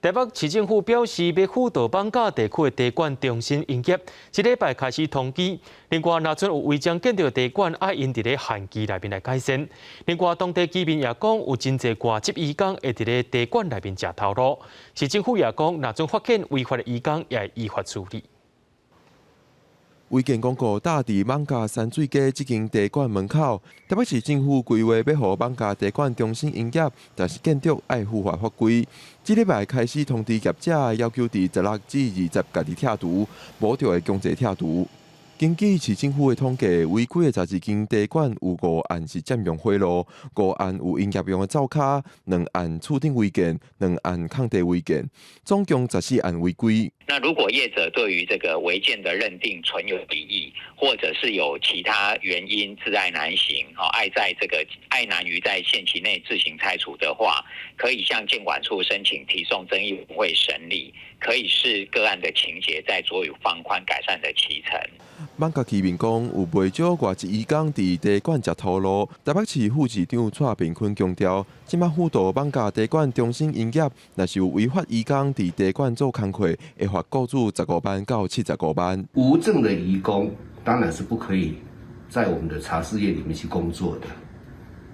台北市政府表示，要辅导放假地区的地管重新营业，这礼拜开始通知。另外，若准有违章建造地管，爱因伫咧限期内面来改善。另外，当地居民也讲，有真侪外籍移工会伫咧地管内面食头路。市政府也讲，若准发现违法的移工，也会依法处理。违建广告搭伫艋舺山水街这间地管门口，台北市政府规划要予艋舺地管重新营业，但是建筑爱符合法规。这礼拜开始通知业者，要求伫16至20家己拆除，无就会强制拆除。根据市政府的统计，违规的12间地管有5案是占用賄賂，5案有营业用的灶卡，2案厝顶违建，2案抗地违建，总共14案违规。那如果业者对于这个违建的认定存有敌意，或者是有其他原因自爱难行，爱难于在限期内自行拆除的话，可以向建管处申请提送争议委员会审理，可以视个案的情节再酌予放宽改善的期程。艋舺居民讲，有不少外籍移工伫地管食头路。台北市副市长蔡炳坤强调，即马辅导艋舺地管重新营业，若是有违法移工伫地管做工课，会罚雇主15万到75万。无证的移工当然是不可以在我们的茶室业里面去工作的，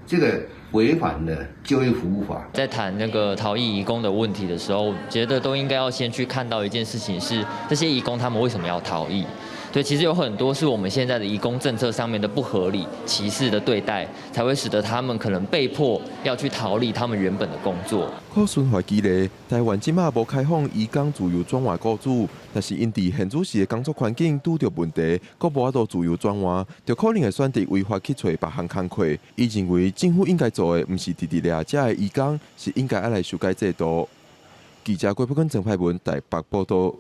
这个违反了就业服务法。在谈那个逃逸移工的问题的时候，觉得都应该要先去看到一件事情是，这些移工他们为什么要逃逸？对，其实有很多是我们现在的移工政策上面的不合理、歧视的对待，才会使得他们可能被迫要去逃离他们原本的工作。可顺怀激励，台湾即马无开放移工自由转换雇主，但是因伫现主时的工作环境拄着问题，阁无法度自由转换，就可能会选择违法去找别项工课。伊认为政府应该做的，毋是直直掠遮的移工，是应该来修改制度。记者郭柏坤、郑派文台北报道。